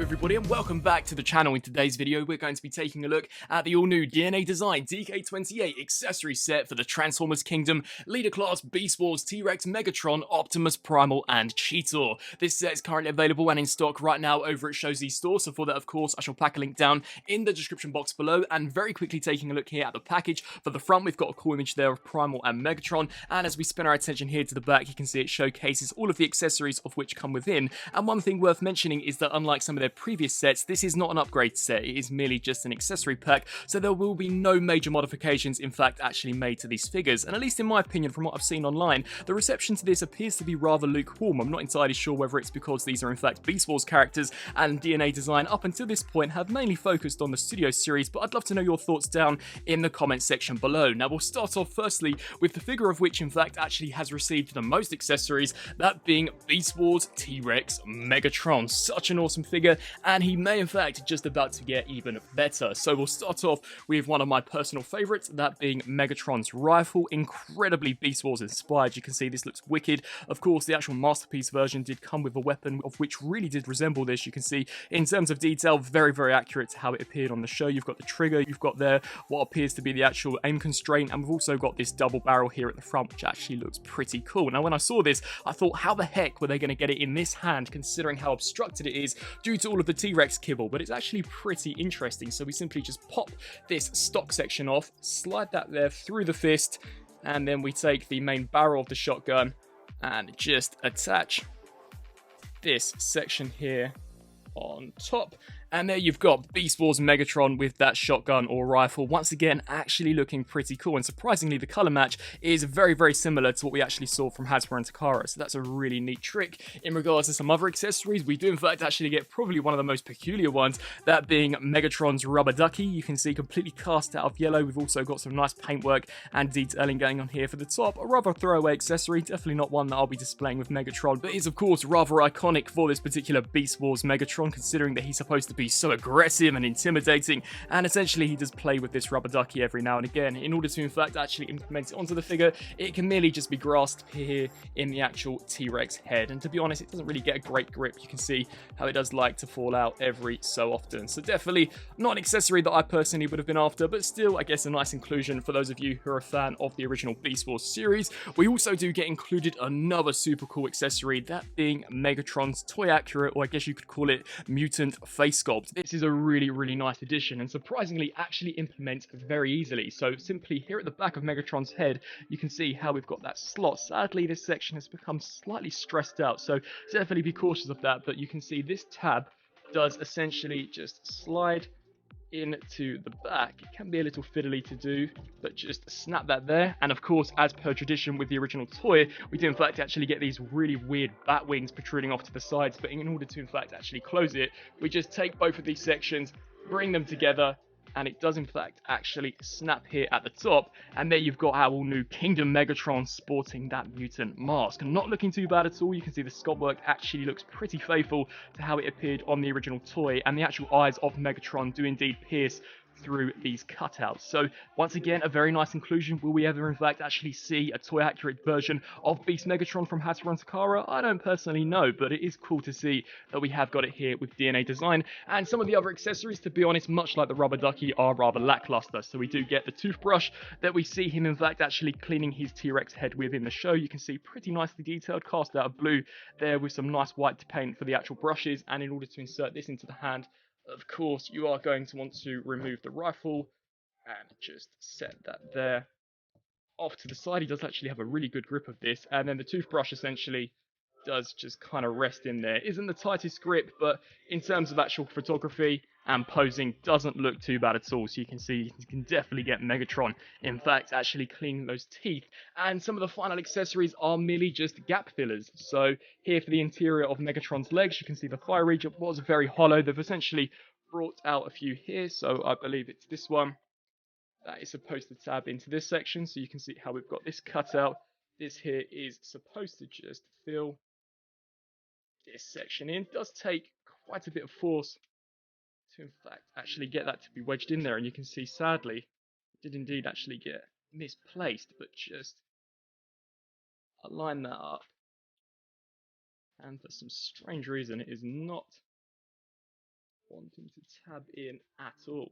everybody and welcome back to the channel. In today's video we're going to be taking a look at the all-new DNA Design DK-28 accessory set for the Transformers Kingdom, Leader Class, Beast Wars, T-Rex, Megatron, Optimus Primal and Cheetor. This set is currently available and in stock right now over at Showz store, so for that of course I shall pack a link down in the description box below. And very quickly taking a look here at the package, for the front we've got a cool image there of Primal and Megatron, and as we spin our attention here to the back you can see it showcases all of the accessories of which come within. And one thing worth mentioning is that unlike some of their previous sets, this is not an upgrade set, it is merely just an accessory pack, so there will be no major modifications in fact actually made to these figures. And at least in my opinion, from what I've seen online, the reception to this appears to be rather lukewarm. I'm not entirely sure whether it's because these are in fact Beast Wars characters and DNA Design up until this point have mainly focused on the Studio series, but I'd love to know your thoughts down in the comment section below. Now we'll start off firstly with the figure of which in fact actually has received the most accessories, that being Beast Wars T-Rex Megatron. Such an awesome figure, and he may in fact just about to get even better. So we'll start off with one of my personal favourites, that being Megatron's rifle. Incredibly Beast Wars inspired, you can see this looks wicked. Of course the actual Masterpiece version did come with a weapon of which really did resemble this. You can see in terms of detail, very accurate to how it appeared on the show. You've got the trigger, you've got there what appears to be the actual aim constraint, and we've also got this double barrel here at the front which actually looks pretty cool. Now when I saw this I thought, how the heck were they going to get it in this hand considering how obstructed it is due to all of the T-Rex kibble? But it's actually pretty interesting. So we simply just pop this stock section off, slide that there through the fist, and then we take the main barrel of the shotgun and just attach this section here on top. And there you've got Beast Wars Megatron with that shotgun or rifle. Once again, actually looking pretty cool. And surprisingly, the color match is very similar to what we actually saw from Hasbro and Takara. So that's a really neat trick. In regards to some other accessories, we do in fact actually get probably one of the most peculiar ones, that being Megatron's rubber ducky. You can see completely cast out of yellow. We've also got some nice paintwork and detailing going on here for the top. A rather throwaway accessory, definitely not one that I'll be displaying with Megatron, but is of course rather iconic for this particular Beast Wars Megatron, considering that he's supposed to be so aggressive and intimidating, and essentially he does play with this rubber ducky every now and again. In order to in fact actually implement it onto the figure, it can merely just be grasped here in the actual T-Rex head, and to be honest it doesn't really get a great grip. You can see how it does like to fall out every so often, so definitely not an accessory that I personally would have been after, but still I guess a nice inclusion for those of you who are a fan of the original Beast Wars series. We also do get included another super cool accessory, that being Megatron's toy accurate, or I guess you could call it mutant face sculpt. This is a really nice addition, and surprisingly actually implements very easily. So simply here at the back of Megatron's head you can see how we've got that slot. Sadly this section has become slightly stressed out, so definitely be cautious of that, but you can see this tab does essentially just slide into the back. It can be a little fiddly to do, but just snap that there. And of course, as per tradition with the original toy, we do in fact actually get these really weird bat wings protruding off to the sides, but in order to in fact actually close it, we just take both of these sections, bring them together, and it does in fact actually snap here at the top. And there you've got our all new Kingdom Megatron sporting that mutant mask. Not looking too bad at all. You can see the sculpt work actually looks pretty faithful to how it appeared on the original toy, and the actual eyes of Megatron do indeed pierce through these cutouts. So once again, a very nice inclusion. Will we ever in fact actually see a toy accurate version of Beast Megatron from Hasbro and Takara? I don't personally know, but it is cool to see that we have got it here with DNA Design. And some of the other accessories, to be honest, much like the rubber ducky, are rather lackluster. So we do get the toothbrush that we see him in fact actually cleaning his T-Rex head with in the show. You can see pretty nicely detailed, cast out of blue there with some nice white paint for the actual brushes. And in order to insert this into the hand, of course, you are going to want to remove the rifle and just set that there off to the side. He does actually have a really good grip of this, and then the toothbrush essentially does just kind of rest in there. Isn't the tightest grip, but in terms of actual photography and posing, doesn't look too bad at all. So you can see you can definitely get Megatron in fact actually cleaning those teeth. And some of the final accessories are merely just gap fillers. So here for the interior of Megatron's legs, you can see the thigh region was very hollow. They've essentially brought out a few here, so I believe it's this one that is supposed to tab into this section. So you can see how we've got this cut out. This here is supposed to just fill this section in. It does take quite a bit of force to in fact actually get that to be wedged in there, and you can see sadly it did indeed actually get misplaced, but just align that up, and for some strange reason it is not wanting to tab in at all.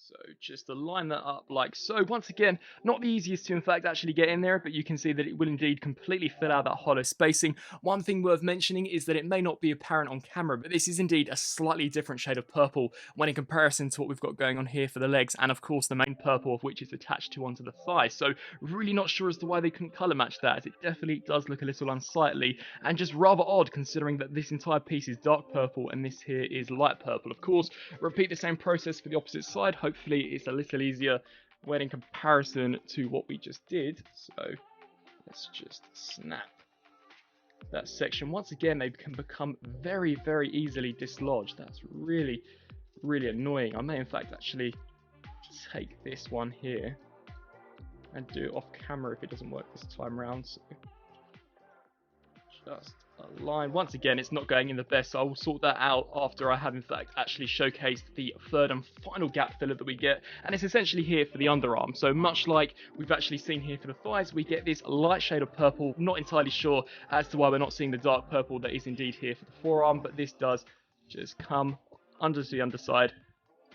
So just to line that up like so. Once again, not the easiest to in fact actually get in there, but you can see that it will indeed completely fill out that hollow spacing. One thing worth mentioning is that it may not be apparent on camera, but this is indeed a slightly different shade of purple when in comparison to what we've got going on here for the legs, and of course the main purple of which is attached to onto the thigh. So really not sure as to why they couldn't colour match that, as it definitely does look a little unsightly, and just rather odd considering that this entire piece is dark purple and this here is light purple. Of course, repeat the same process for the opposite side. Hopefully it's a little easier when in comparison to what we just did. So let's just snap that section. Once again, they can become very, very easily dislodged. That's really, really annoying. I may in fact actually take this one here and do it off camera if it doesn't work this time around. So just a line. Once again, it's not going in the best, so I will sort that out after I have in fact actually showcased the third and final gap filler that we get, and it's essentially here for the underarm. So much like we've actually seen here for the thighs, we get this light shade of purple. Not entirely sure as to why we're not seeing the dark purple that is indeed here for the forearm, but this does just come under the underside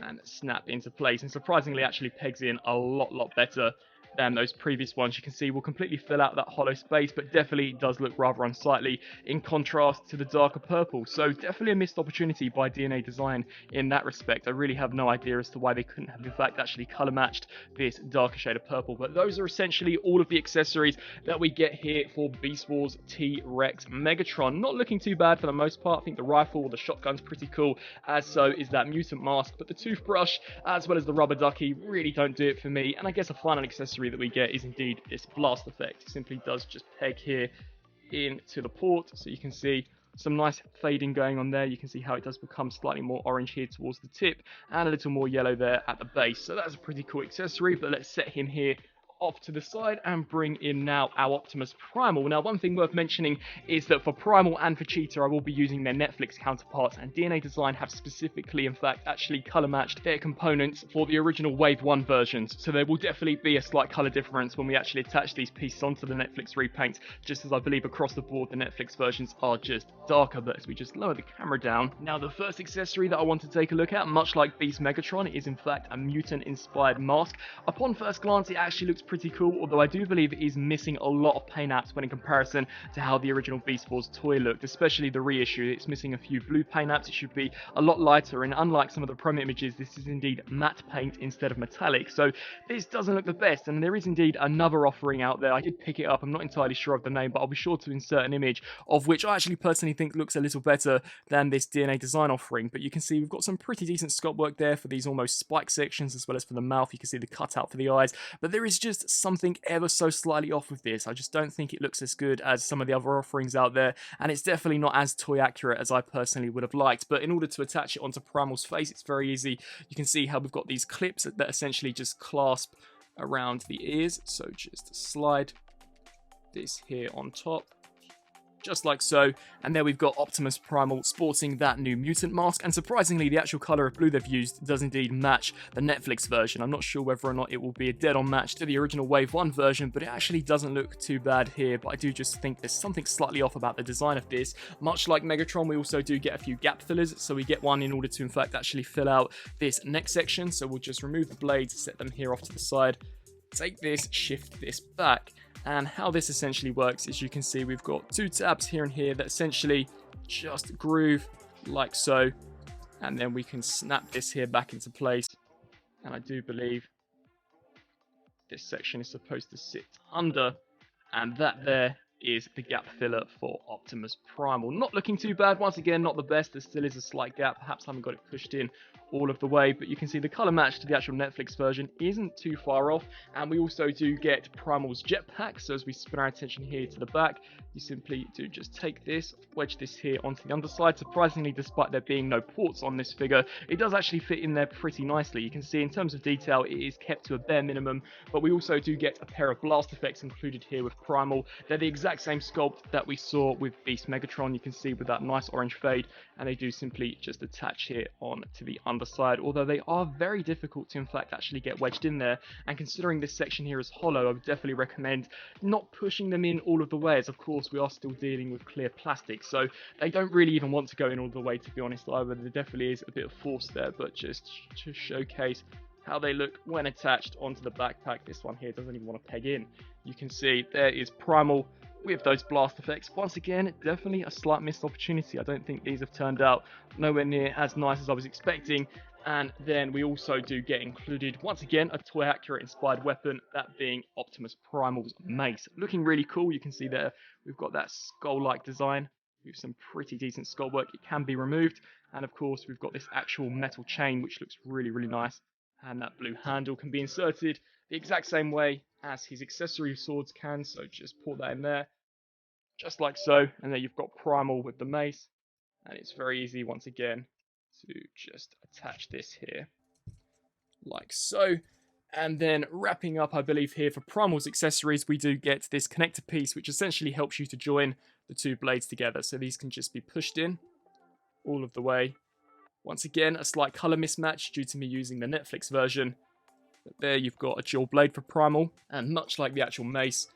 and snap into place, and surprisingly actually pegs in a lot better than those previous ones. You can see will completely fill out that hollow space, but definitely does look rather unsightly in contrast to the darker purple. So definitely a missed opportunity by DNA Design in that respect. I really have no idea as to why they couldn't have in fact actually color matched this darker shade of purple. But those are essentially all of the accessories that we get here for Beast Wars T-Rex Megatron. Not looking too bad for the most part. I think the rifle or the shotgun's pretty cool, as so is that mutant mask, but the toothbrush as well as the rubber ducky really don't do it for me. And I guess a final accessory that we get is indeed this blast effect. It simply does just peg here into the port, so you can see some nice fading going on there. You can see how it does become slightly more orange here towards the tip and a little more yellow there at the base. So that's a pretty cool accessory, but let's set him here off to the side and bring in now our Optimus Primal. Now, one thing worth mentioning is that for Primal and for Cheetah, I will be using their Netflix counterparts, and DNA Design have specifically, in fact, actually color matched their components for the original Wave 1 versions. So there will definitely be a slight color difference when we actually attach these pieces onto the Netflix repaints, just as I believe across the board the Netflix versions are just darker. But as we just lower the camera down, now the first accessory that I want to take a look at, much like Beast Megatron, is in fact a mutant inspired mask. Upon first glance, it actually looks pretty cool, although I do believe it is missing a lot of paint apps when in comparison to how the original Beast Wars toy looked, especially the reissue. It's missing a few blue paint apps. It should be a lot lighter, and unlike some of the promo images, this is indeed matte paint instead of metallic, so this doesn't look the best. And there is indeed another offering out there. I did pick it up, I'm not entirely sure of the name, but I'll be sure to insert an image of which I actually personally think looks a little better than this DNA Design offering. But you can see we've got some pretty decent sculpt work there for these almost spike sections, as well as for the mouth. You can see the cutout for the eyes, but there is just something ever so slightly off with this. I just don't think it looks as good as some of the other offerings out there, and it's definitely not as toy accurate as I personally would have liked. But in order to attach it onto Primal's face, it's very easy. You can see how we've got these clips that essentially just clasp around the ears, so just slide this here on top, just like so, and there we've got Optimus Primal sporting that new mutant mask, and surprisingly the actual colour of blue they've used does indeed match the Netflix version. I'm not sure whether or not it will be a dead-on match to the original Wave 1 version, but it actually doesn't look too bad here. But I do just think there's something slightly off about the design of this. Much like Megatron, we also do get a few gap fillers, so we get one in order to in fact actually fill out this neck section. So we'll just remove the blades, set them here off to the side, take this, shift this back. And how this essentially works is you can see we've got two tabs here and here that essentially just groove like so, and then we can snap this here back into place. And I do believe this section is supposed to sit under, and that there is the gap filler for Optimus Primal. Not looking too bad. Once again, not the best. There still is a slight gap. Perhaps I haven't got it pushed in all of the way, but you can see the color match to the actual Netflix version isn't too far off. And we also do get Primal's jetpack. So as we spin our attention here to the back, you simply do just take this, wedge this here onto the underside. Surprisingly, despite there being no ports on this figure, it does actually fit in there pretty nicely. You can see in terms of detail, it is kept to a bare minimum, but we also do get a pair of blast effects included here with Primal. They're the exact exact same sculpt that we saw with Beast Megatron. You can see with that nice orange fade, and they do simply just attach here on to the underside, although they are very difficult to in fact actually get wedged in there. And considering this section here is hollow, I would definitely recommend not pushing them in all of the way, as of course we are still dealing with clear plastic, so they don't really even want to go in all the way, to be honest either. There definitely is a bit of force there, but just to showcase how they look when attached onto the backpack, this one here doesn't even want to peg in. You can see there is Primal with those blast effects. Once again, definitely a slight missed opportunity. I don't think these have turned out nowhere near as nice as I was expecting. And then we also do get included, once again, a Toy Accurate inspired weapon, that being Optimus Primal's mace. Looking really cool. You can see there we've got that skull-like design with some pretty decent skull work. It can be removed. And of course, we've got this actual metal chain, which looks really, really nice. And that blue handle can be inserted the exact same way as his accessory swords can. So just put that in there, just like so. And then you've got Primal with the mace. And it's very easy, once again, to just attach this here, like so. And then wrapping up, I believe here for Primal's accessories, we do get this connector piece, which essentially helps you to join the two blades together. So these can just be pushed in all of the way. Once again, a slight color mismatch due to me using the Netflix version. But there you've got a dual blade for Primal, and much like the actual mace,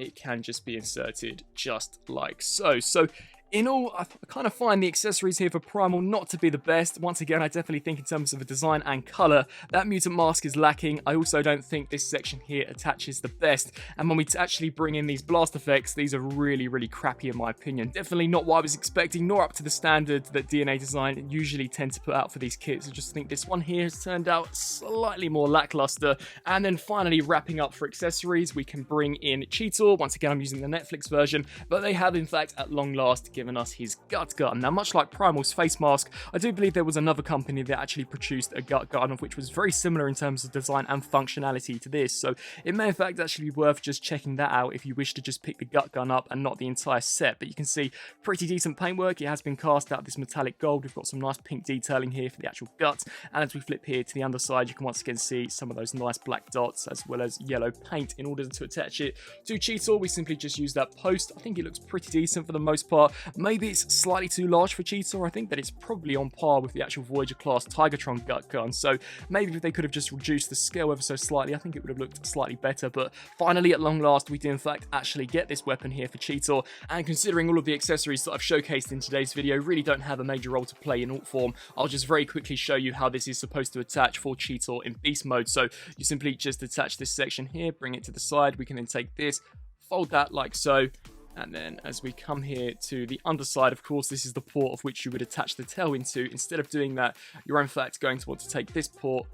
it can just be inserted just like so. So in all, I kind of find the accessories here for Primal not to be the best. Once again, I definitely think in terms of the design and colour, that mutant mask is lacking. I also don't think this section here attaches the best. And when we actually bring in these blast effects, these are really, really crappy in my opinion. Definitely not what I was expecting, nor up to the standard that DNA Design usually tend to put out for these kits. I just think this one here has turned out slightly more lackluster. And then finally, wrapping up for accessories, we can bring in Cheetah. Once again, I'm using the Netflix version, but they have in fact at long last given us his gut gun. Now, much like Primal's face mask, I do believe there was another company that actually produced a gut gun, which was very similar in terms of design and functionality to this, so it may in fact actually be worth just checking that out if you wish to just pick the gut gun up and not the entire set. But you can see pretty decent paintwork. It has been cast out of this metallic gold. We've got some nice pink detailing here for the actual gut, and as we flip here to the underside, you can once again see some of those nice black dots as well as yellow paint. In order to attach it to Cheetah, we simply just use that post. I think it looks pretty decent for the most part. Maybe it's slightly too large for Cheetah. I think that it's probably on par with the actual Voyager class Tigertron gut gun, so maybe if they could have just reduced the scale ever so slightly, I think it would have looked slightly better. But finally, at long last, we do in fact actually get this weapon here for Cheetah, and considering all of the accessories that I've showcased in today's video really don't have a major role to play in alt form, I'll just very quickly show you how this is supposed to attach for Cheetah in beast mode. So you simply just attach this section here, bring it to the side. We can then take this, fold that like so, and then as we come here to the underside, of course, this is the port of which you would attach the tail into. Instead of doing that, you're in fact going to want to take this port,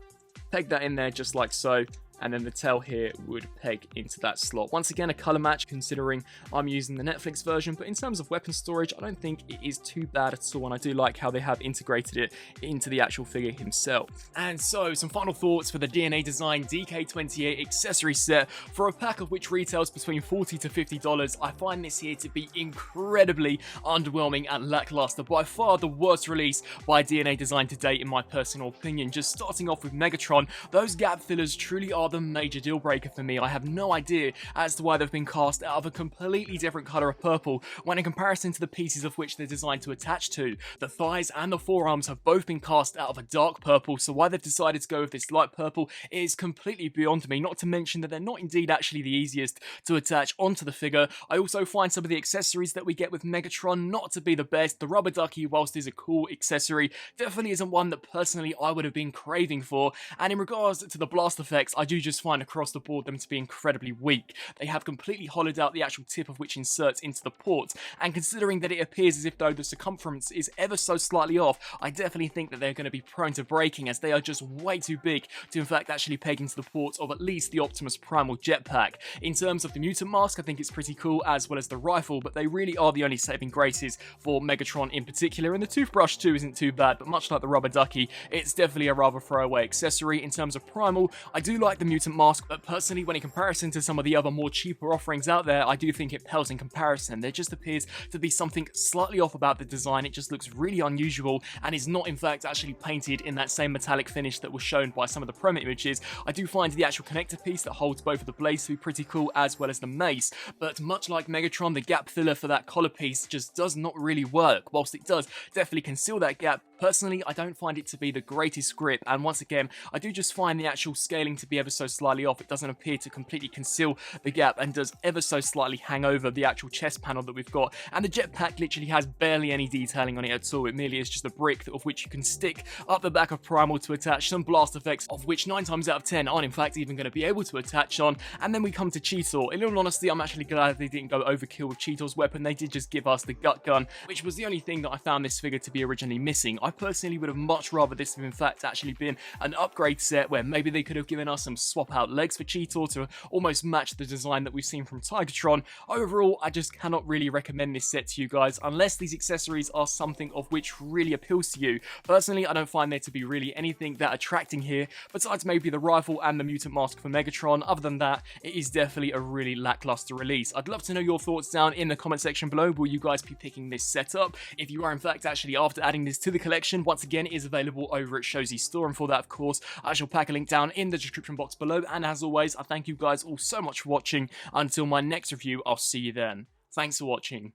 peg that in there just like so, and then the tail here would peg into that slot. Once again, a color match considering I'm using the Netflix version, but in terms of weapon storage, I don't think it is too bad at all, and I do like how they have integrated it into the actual figure himself. And so, some final thoughts for the DNA Design DK-28 accessory set. For a pack of which retails between $40 to $50, I find this here to be incredibly underwhelming and lackluster. By far the worst release by DNA Design to date in my personal opinion. Just starting off with Megatron, those gap fillers truly are the major deal breaker for me. I have no idea as to why they've been cast out of a completely different color of purple when in comparison to the pieces of which they're designed to attach to. The thighs and the forearms have both been cast out of a dark purple, so why they've decided to go with this light purple is completely beyond me, not to mention that they're not indeed actually the easiest to attach onto the figure. I also find some of the accessories that we get with Megatron not to be the best. The rubber ducky, whilst is a cool accessory, definitely isn't one that personally I would have been craving for, and in regards to the blast effects, I do just find across the board them to be incredibly weak. They have completely hollowed out the actual tip of which inserts into the port, and considering that it appears as if though the circumference is ever so slightly off, I definitely think that they're going to be prone to breaking, as they are just way too big to in fact actually peg into the port of at least the Optimus Primal jetpack. In terms of the mutant mask, I think it's pretty cool, as well as the rifle, but they really are the only saving graces for Megatron in particular, and the toothbrush too isn't too bad, but much like the rubber ducky, it's definitely a rather throwaway accessory. In terms of Primal, I do like the mutant mask, but personally, when in comparison to some of the other more cheaper offerings out there, I do think it pales in comparison. There just appears to be something slightly off about the design. It just looks really unusual and is not in fact actually painted in that same metallic finish that was shown by some of the promo images. I do find the actual connector piece that holds both of the blades to be pretty cool, as well as the mace, but much like Megatron, the gap filler for that collar piece just does not really work. Whilst it does definitely conceal that gap, personally, I don't find it to be the greatest grip, and once again, I do just find the actual scaling to be ever so slightly off. It doesn't appear to completely conceal the gap and does ever so slightly hang over the actual chest panel that we've got, and the jetpack literally has barely any detailing on it at all. It merely is just a brick of which you can stick up the back of Primal to attach some blast effects, of which 9 times out of 10 aren't in fact even going to be able to attach on. And then we come to Cheetor. In all honesty, I'm actually glad they didn't go overkill with Cheetor's weapon. They did just give us the gut gun, which was the only thing that I found this figure to be originally missing. I personally would have much rather this have in fact actually been an upgrade set where maybe they could have given us some swap out legs for Cheetor to almost match the design that we've seen from Tigatron. Overall, I just cannot really recommend this set to you guys unless these accessories are something of which really appeals to you. Personally, I don't find there to be really anything that attracting here besides maybe the rifle and the mutant mask for Megatron. Other than that, it is definitely a really lackluster release. I'd love to know your thoughts down in the comment section below. Will you guys be picking this set up? If you are in fact actually after adding this to the collection, once again, it is available over at Shozy's store, and for that, of course, I shall pack a link down in the description box below. And as always, I thank you guys all so much for watching. Until my next review, I'll see you then. Thanks for watching.